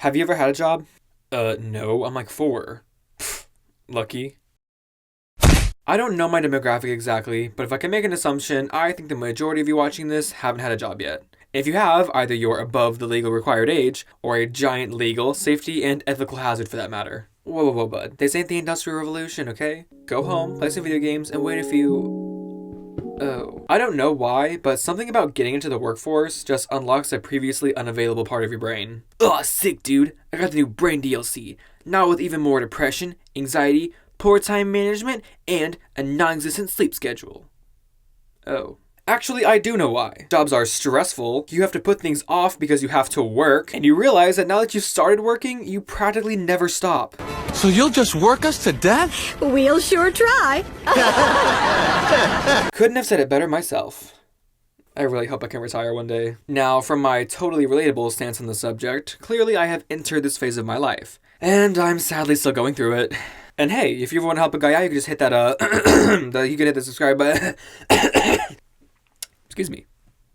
Have you ever had a job? No, I'm like 4. Pfft, lucky. I don't know my demographic exactly, but if I can make an assumption, I think the majority of you watching this haven't had a job yet. If you have, either you're above the legal required age, or a giant legal, safety, and ethical hazard for that matter. Whoa, whoa, whoa, bud. This ain't the Industrial Revolution, okay? Go home, play some video games, and wait a few... Oh. I don't know why, but something about getting into the workforce just unlocks a previously unavailable part of your brain. Ugh, sick, dude. I got the new Brain DLC. Now with even more depression, anxiety, poor time management, and a non-existent sleep schedule. Oh. Actually, I do know why. Jobs are stressful, you have to put things off because you have to work, and you realize that now that you've started working, you practically never stop. So you'll just work us to death? We'll sure try. Couldn't have said it better myself. I really hope I can retire one day. Now, from my totally relatable stance on the subject, clearly I have entered this phase of my life. And I'm sadly still going through it. And hey, if you ever want to help a guy out, you can just hit that, you can hit the subscribe button. Excuse me.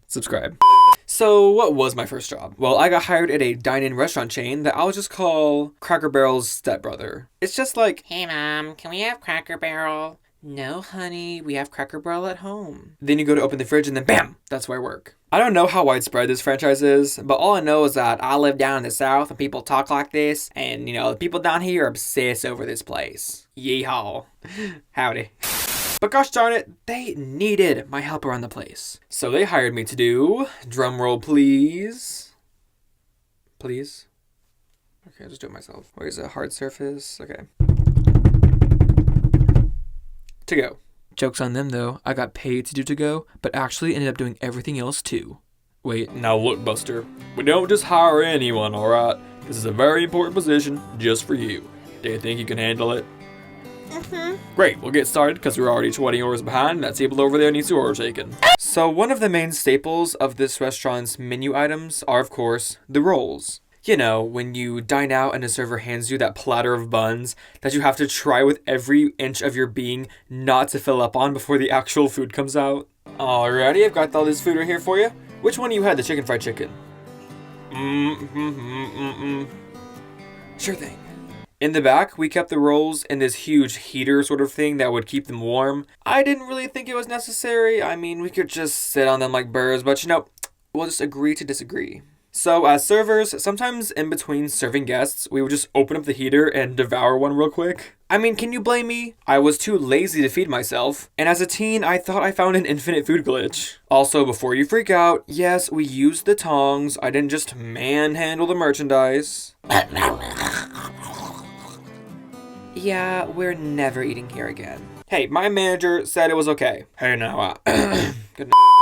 Subscribe. So, what was my first job? Well, I got hired at a dine-in restaurant chain that I'll just call Cracker Barrel's stepbrother. It's just like, Hey, Mom, can we have Cracker Barrel? No, honey, we have Cracker Barrel at home. then you go to open the fridge and then BAM! That's where I work. I don't know how widespread this franchise is, but all I know is that I live down in the South and people talk like this, and, the people down here obsess over this place. Yeehaw. Howdy. But gosh darn it, they needed my help around the place. So they hired me to do, drumroll please. Please? Okay, I'll just do it myself. Where's a hard surface? Okay. To go. Joke's on them though, I got paid to do to go, but actually ended up doing everything else too. Wait, now look Buster, we don't just hire anyone, alright? This is a very important position just for you. Do you think you can handle it? Great, we'll get started because we're already 20 orders behind and that table over there needs to order taken. So one of the main staples of this restaurant's menu items are of course the rolls. You know, when you dine out and a server hands you that platter of buns that you have to try with every inch of your being not to fill up on before the actual food comes out. Alrighty, I've got all this food right here for you. Which one of you had the chicken fried chicken? Sure thing. In the back, we kept the rolls in this huge heater sort of thing that would keep them warm. I didn't really think it was necessary. I mean, we could just sit on them like birds, but we'll just agree to disagree. So as servers, sometimes in between serving guests, we would just open up the heater and devour one real quick. I mean, can you blame me? I was too lazy to feed myself, and as a teen, I thought I found an infinite food glitch. Also, before you freak out, yes, we used the tongs. I didn't just manhandle the merchandise. Yeah, we're never eating here again. Hey, my manager said it was okay. Hey now,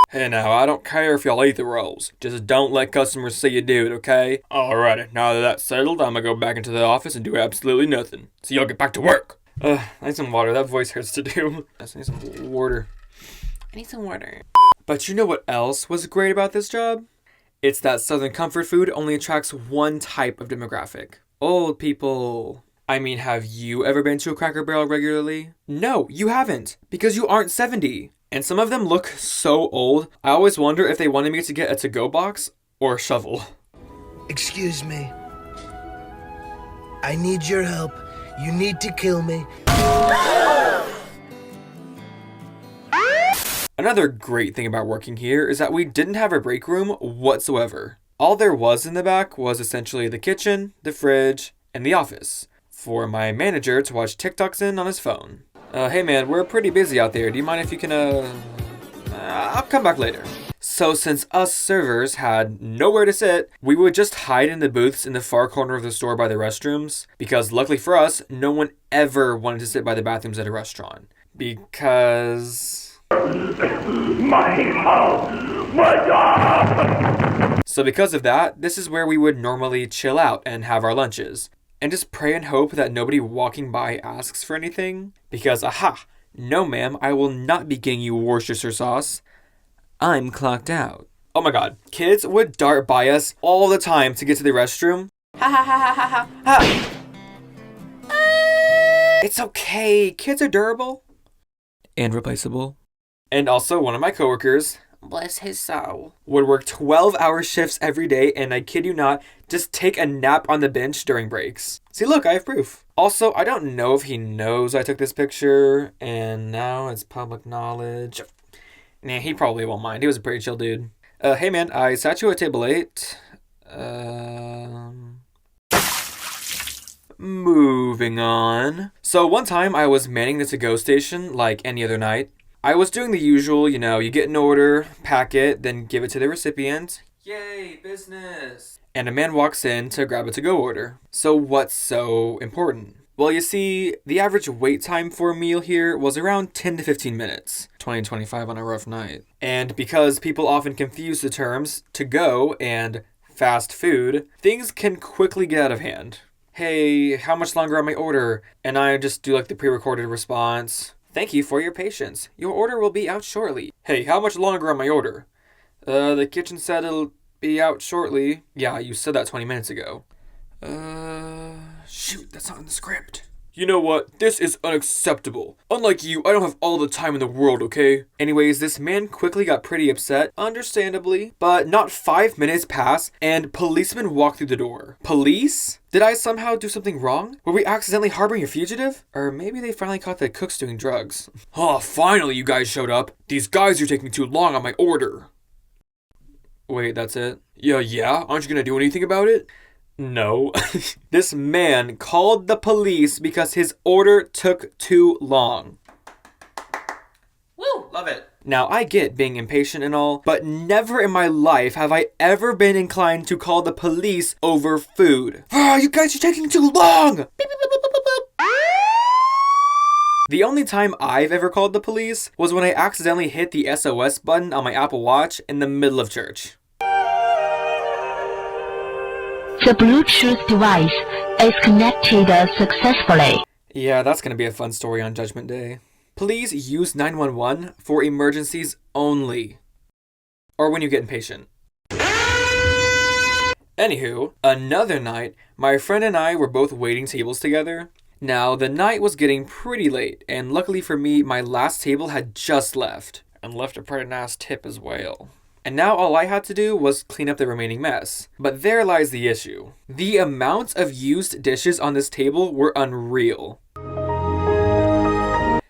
Hey now, I don't care if y'all eat the rolls. Just don't let customers see you do it, okay? Alrighty, now that that's settled, I'm gonna go back into the office and do absolutely nothing. So y'all get back to work. I need some water. That voice hurts to do. I just need some water. I need some water. But you know what else was great about this job? It's that Southern comfort food only attracts one type of demographic. Old people. I mean, have you ever been to a Cracker Barrel regularly? No, you haven't, because you aren't 70. And some of them look so old, I always wonder if they wanted me to get a to-go box or a shovel. Excuse me. I need your help. You need to kill me. Another great thing about working here is that we didn't have a break room whatsoever. All there was in the back was essentially the kitchen, the fridge, and the office for my manager to watch TikToks in on his phone. Hey man, we're pretty busy out there. Do you mind if you can, I'll come back later. So since us servers had nowhere to sit, we would just hide in the booths in the far corner of the store by the restrooms, because luckily for us, no one ever wanted to sit by the bathrooms at a restaurant. Because... So because of that, this is where we would normally chill out and have our lunches. And just pray and hope that nobody walking by asks for anything. Because, aha, no ma'am, I will not be getting you Worcestershire sauce. I'm clocked out. Oh my god, kids would dart by us all the time to get to the restroom. Ha ha ha ha ha ha ha. It's okay, kids are durable. And replaceable. And also one of my coworkers, Bless his soul. Would work 12-hour shifts every day, and I kid you not, just take a nap on the bench during breaks. See, look, I have proof. Also, I don't know if he knows I took this picture, and now it's public knowledge. Nah, he probably won't mind. He was a pretty chill dude. Hey man, I sat you at table 8. Moving on. So one time I was manning the to-go station like any other night. I was doing the usual, you get an order, pack it, then give it to the recipient. Yay, business! And a man walks in to grab a to-go order. So what's so important? Well, you see, the average wait time for a meal here was around 10 to 15 minutes. 20-25 on a rough night. And because people often confuse the terms to-go and fast food, things can quickly get out of hand. Hey, how much longer on my order? And I just do like the pre-recorded response. Thank you for your patience. Your order will be out shortly. Hey, how much longer on my order? The kitchen said it'll be out shortly. Yeah, you said that 20 minutes ago. Shoot, that's not in the script. You know what? This is unacceptable. Unlike you, I don't have all the time in the world, okay? Anyways, this man quickly got pretty upset, understandably, but not 5 minutes pass, and policemen walked through the door. Police? Did I somehow do something wrong? Were we accidentally harboring a fugitive? Or maybe they finally caught the cooks doing drugs. Oh, finally you guys showed up. These guys are taking too long on my order. Wait, that's it? Yeah? Aren't you gonna do anything about it? No. This man called the police because his order took too long. Woo! Love it. Now, I get being impatient and all, but never in my life have I ever been inclined to call the police over food. Ah, you guys are taking too long! Beep, beep, beep, beep, beep, beep. The only time I've ever called the police was when I accidentally hit the SOS button on my Apple Watch in the middle of church. The Bluetooth device is connected successfully. Yeah, that's gonna be a fun story on Judgment Day. Please use 911 for emergencies only. Or when you get impatient. Anywho, another night, my friend and I were both waiting tables together. Now, the night was getting pretty late, and luckily for me, my last table had just left. And left a pretty nice tip as well. And now all I had to do was clean up the remaining mess. But there lies the issue. The amount of used dishes on this table were unreal.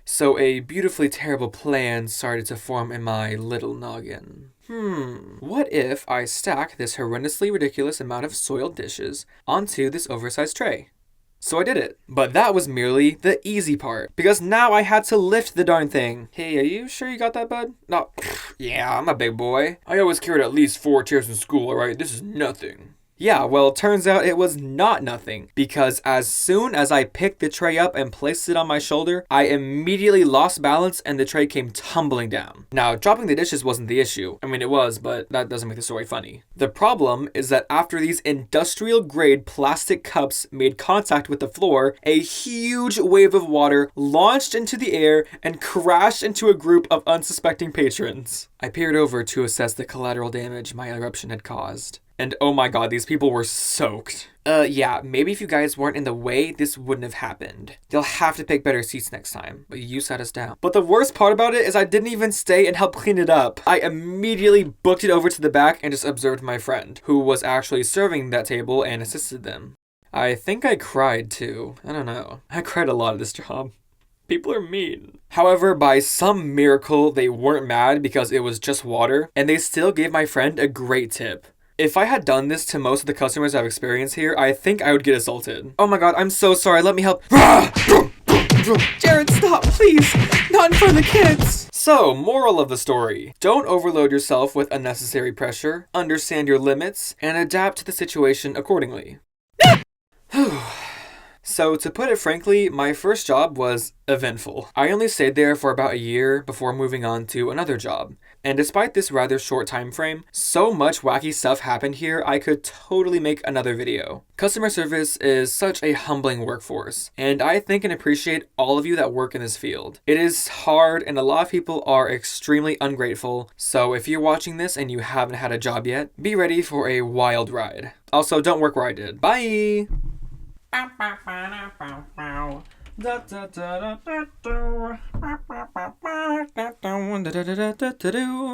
So a beautifully terrible plan started to form in my little noggin. What if I stack this horrendously ridiculous amount of soiled dishes onto this oversized tray? So I did it. But that was merely the easy part, because now I had to lift the darn thing. Hey, are you sure you got that, bud? No, yeah, I'm a big boy. I always carried at least 4 chairs in school, alright? This is nothing. Yeah, well, it turns out it was not nothing, because as soon as I picked the tray up and placed it on my shoulder, I immediately lost balance and the tray came tumbling down. Now, dropping the dishes wasn't the issue. I mean, it was, but that doesn't make the story funny. The problem is that after these industrial-grade plastic cups made contact with the floor, a huge wave of water launched into the air and crashed into a group of unsuspecting patrons. I peered over to assess the collateral damage my eruption had caused. And oh my god, these people were soaked. Yeah, maybe if you guys weren't in the way, this wouldn't have happened. You'll have to pick better seats next time, but you sat us down. But the worst part about it is I didn't even stay and help clean it up. I immediately booked it over to the back and just observed my friend, who was actually serving that table and assisted them. I think I cried too. I don't know. I cried a lot at this job. People are mean. However, by some miracle, they weren't mad because it was just water, and they still gave my friend a great tip. If I had done this to most of the customers I've experienced here, I think I would get assaulted. Oh my god, I'm so sorry, let me help. Jared, stop, please! Not in front of the kids! So, moral of the story. Don't overload yourself with unnecessary pressure, understand your limits, and adapt to the situation accordingly. So, to put it frankly, my first job was eventful. I only stayed there for about a year before moving on to another job. And despite this rather short time frame, so much wacky stuff happened here, I could totally make another video. Customer service is such a humbling workforce, and I thank and appreciate all of you that work in this field. It is hard, and a lot of people are extremely ungrateful, so if you're watching this and you haven't had a job yet, be ready for a wild ride. Also, don't work where I did. Bye! Bow, bow, bow, bow, bow. Da da da da da da. Ba ba ba ba da da da da da da.